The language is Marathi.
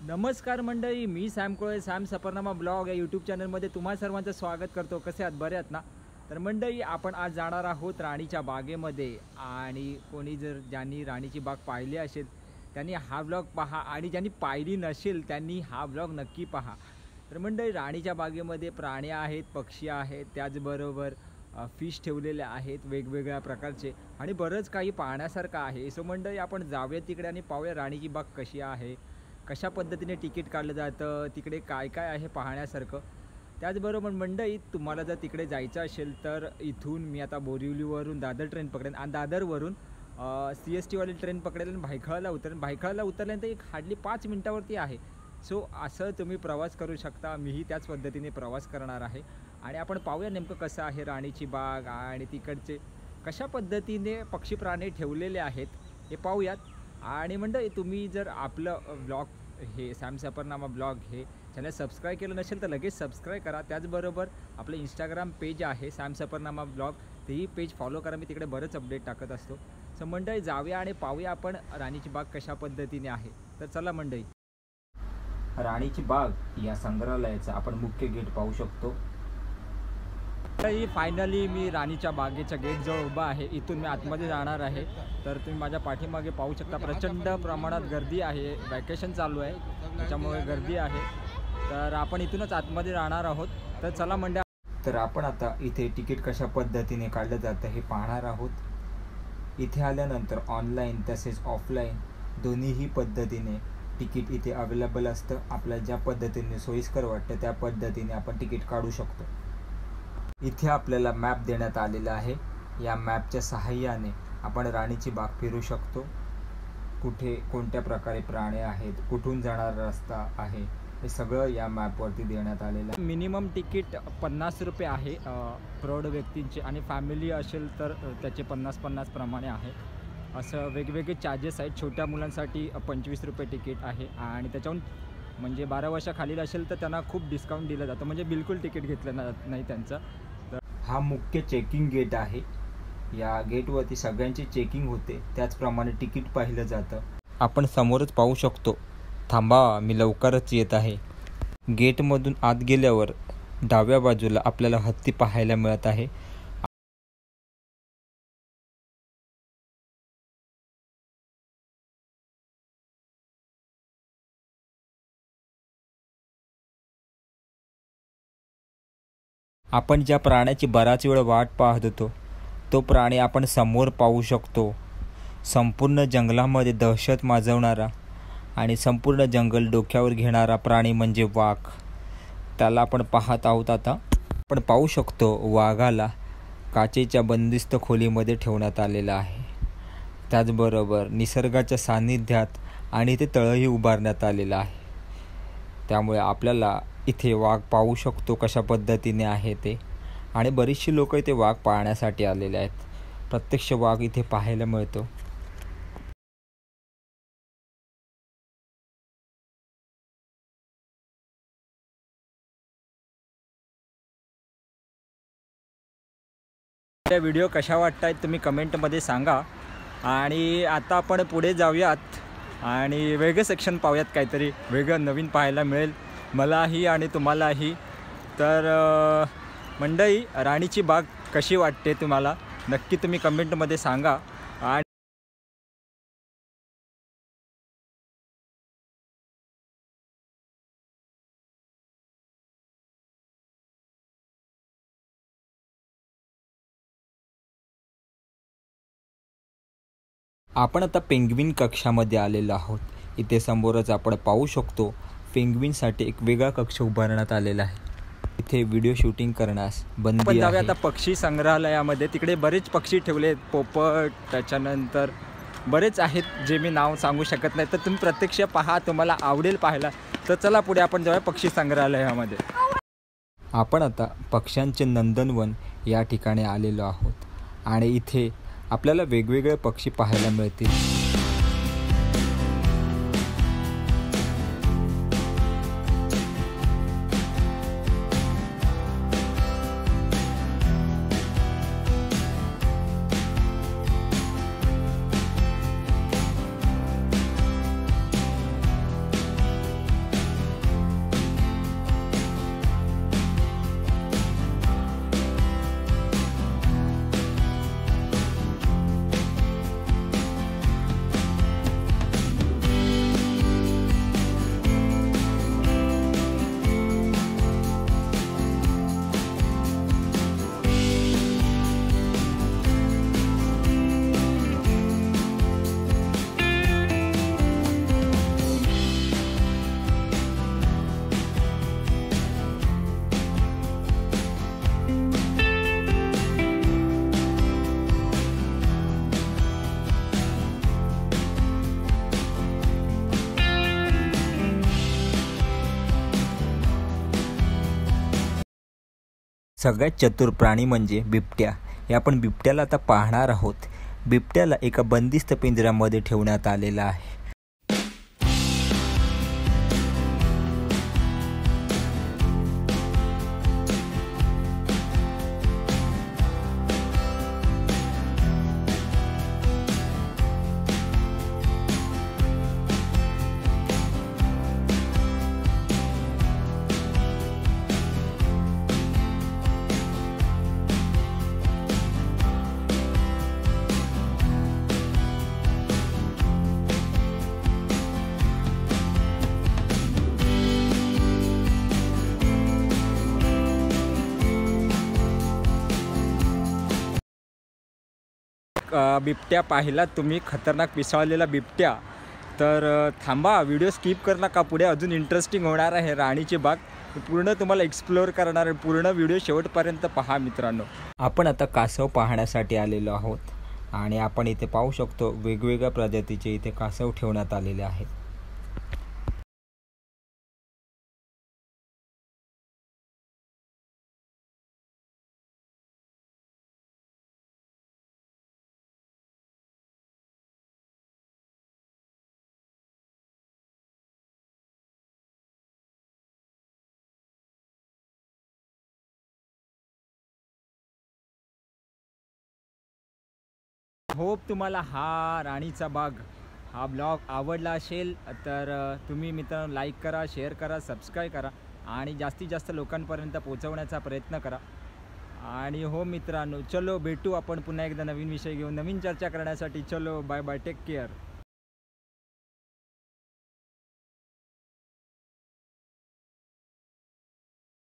नमस्कार मंडळी, मी सॅम कोळे, सॅम सफरनामा ब्लॉग या यूट्यूब चॅनलमध्ये तुम्हा सर्वांचं स्वागत करतो। कसे आहात? बरे आहात ना? तर मंडळी, आपण आज जाणार आहोत राणीच्या बागेमध्ये आणि कोणी ज्यांनी राणीची बाग पाहिली असेल त्यांनी हा ब्लॉग पहा आणि ज्यांनी पाहिली नसेल त्यांनी हा ब्लॉग नक्की पहा। तर मंडळी, राणीच्या बागेमध्ये प्राणी आहेत, पक्षी आहेत, त्याचबरोबर फिश ठेवलेले आहेत वेगवेगळ्या प्रकारचे आणि बरंच काही पाहण्यासारखं आहे। सो मंडळी, आपण जाऊया तिकडे आणि पाहूया राणीची बाग कशी आहे, कशा पद्धतीने तिकीट काढलं जातं, तिकडे काय काय आहे पाहण्यासारखं। त्याचबरोबर मंडळी, तुम्हाला जर तिकडे जायचं असेल तर इथून मी आता बोरिवलीवरून दादर ट्रेन पकडेन आणि दादरवरून CST वाली ट्रेन पकडेल आणि भायखळाला उतरेन। भायखळाला उतरल्यानंतर एक हार्डली 5 मिनिटावरती आहे। सो असं तुम्ही प्रवास करू शकता, मीही त्याच पद्धतीने प्रवास करणार आहे आणि आपण पाहूया नेमकं कसं आहे राणीची बाग आणि तिकडचे कशा पद्धतीने पक्षी प्राणी ठेवलेले आहेत हे पाहूयात। आणि मंडळी, तुम्ही जर आपलं ब्लॉग हे सॅम सफरनामा ब्लॉग हे चॅनल सबस्क्राईब केलं नसेल तर लगेच सबस्क्राईब करा। त्याचबरोबर आपलं इंस्टाग्राम पेज आहे सॅम सफरनामा ब्लॉग, तेही पेज फॉलो करा, मी तिकडे बरंच अपडेट टाकत असतो। सो मंडळी, जाऊया आणि पाहूया आपण राणीची बाग कशा पद्धतीने आहे। तर चला मंडळी, राणीची बाग या संग्रहालयाचा आपण मुख्य गेट पाहू शकतो। फायनली मी राणीच्या बागेच्या गेटजवळ उभा आहे, इथून मी आतमध्ये जाणार आहे। तर तुम्ही माझ्या पाठीमागे पाहू शकता प्रचंड प्रमाणात गर्दी आहे, वॅकेशन चालू आहे त्याच्यामुळे गर्दी आहे। तर आपण इथूनच आतमध्ये जाणार आहोत। तर चला मंडळी, तर आपण आता इथे तिकीट कशा पद्धतीने काढलं जातं हे पाहणार आहोत। इथे आल्यानंतर ऑनलाईन तसेच ऑफलाईन दोन्हीही पद्धतीने तिकीट इथे अवेलेबल असतं। आपल्याला ज्या पद्धतीने सोयीस्कर वाटतं त्या पद्धतीने आपण तिकीट काढू शकतो। इथे आपल्याला मॅप देण्यात आलेला आहे, या मॅपच्या सहाय्याने आपण राणीची बाग फिरू शकतो। कुठे कोणत्या प्रकारे प्राणी आहेत, कुठून जाणारा रस्ता आहे, हे सगळं या मॅपवरती देण्यात आलेलं आहे। मिनिमम तिकीट 50 रुपये आहे प्रौढ व्यक्तींचे आणि फॅमिली असेल तर त्याचे 50-50 प्रमाणे आहे। असं वेगवेगळे चार्जेस आहेत। छोट्या मुलांसाठी 25 रुपये तिकीट आहे आणि त्याच्याहून म्हणजे 12 वर्षाखालील असेल तर त्यांना खूप डिस्काउंट दिलं जातं, म्हणजे बिलकुल तिकीट घेतलं नाही त्यांचं। तर हा मुख्य चेकिंग गेट आहे, या गेटवरती सगळ्यांची चेकिंग होते, त्याचप्रमाणे तिकीट पाहिलं जातं। आपण समोरच पाहू शकतो, थांबा मी लवकरच येत आहे। गेटमधून आत गेल्यावर डाव्या बाजूला आपल्याला हत्ती पाहायला मिळत आहे। आपण ज्या प्राण्याची बराच वेळ वाट पाहत होतो तो प्राणी आपण समोर पाहू शकतो। संपूर्ण जंगलामध्ये दहशत माजवणारा आणि संपूर्ण जंगल डोक्यावर घेणारा प्राणी म्हणजे वाघ, त्याला आपण पाहत आहोत। आता आपण पाहू शकतो वाघाला काचेच्या बंदिस्त खोलीमध्ये ठेवण्यात आलेलं आहे। त्याचबरोबर निसर्गाच्या सानिध्यात आणि इथे तळही उभारण्यात आलेलं आहे, त्यामुळे आपल्याला इथे वाघ पाहू शकतो कशा पद्धतीने आहे ते। आणि बरीचशी लोक इथे वाघ पाहण्यासाठी आलेले आहेत, प्रत्यक्ष वाघ इथे पाहायला मिळतो। त्या व्हिडिओ कशा वाटतायत तुम्ही कमेंटमध्ये सांगा। आणि आता आपण पुढे जाऊयात आणि वेगळं सेक्शन पाहूयात, काहीतरी वेगळं नवीन पाहायला मिळेल मलाही आणि तुम्हालाही। तर मंडळी, राणीची बाग कशी वाटते तुम्हाला नक्की तुम्ही कमेंटमध्ये सांगा। आणि आपण आता पेंग्विन कक्षामध्ये आलेलो आहोत। इथे समोरच आपण पाहू शकतो पेंग्विनसाठी एक वेगळा कक्ष उभारण्यात आलेला आहे, इथे व्हिडिओ शूटिंग करण्यास बंदी आहे। आता पक्षी संग्रहालयामध्ये तिकडे बरेच पक्षी ठेवले आहेत, पोपट, त्याच्यानंतर बरेच आहेत जे मी नाव सांगू शकत नाही, तर तुम्ही प्रत्यक्ष पहा, तुम्हाला आवडेल पाहायला। तर चला पुढे आपण जाऊया पक्षी संग्रहालयामध्ये। आपण आता पक्ष्यांचे नंदनवन या ठिकाणी आलेलो आहोत आणि इथे आपल्याला वेगवेगळे पक्षी पाहायला मिळतील। सगळ्यात चतुर प्राणी म्हणजे बिबट्या. हे आपण बिबट्याला आता पाहणार आहोत. बिबट्याला एका बंदिस्त पिंजऱ्यामध्ये ठेवण्यात आलेलं आहे. बिबट्या पाहिला तुम्ही, खतरनाक पिसाळलेला बिबट्या. तर थांबा, व्हिडिओ स्किप कर नका, पुढे अजून इंटरेस्टिंग होणार आहे. राणीची बाग पूर्ण तुम्हाला एक्सप्लोअर करणार आहे. पूर्ण व्हिडिओ शेवटपर्यंत पहा मित्रांनो. आपण आता कासव पाहण्यासाठी आलेलो आहोत आणि आपण इथे पाहू शकतो वेगवेगळ्या प्रजातीचे इथे कासव ठेवण्यात आलेले आहेत. होप तुम्हाला हा राणीचा बाग हा ब्लॉग आवडला असेल. तर तुम्ही मित्रांनो लाईक करा, शेअर करा, सबस्क्राईब करा आणि जास्तीत जास्त लोकांपर्यंत पोहोचवण्याचा प्रयत्न करा. आणि हो मित्रांनो, चलो भेटू आपण पुन्हा एकदा नवीन विषय घेऊन, नवीन चर्चा करण्यासाठी. चलो बाय बाय, टेक केअर.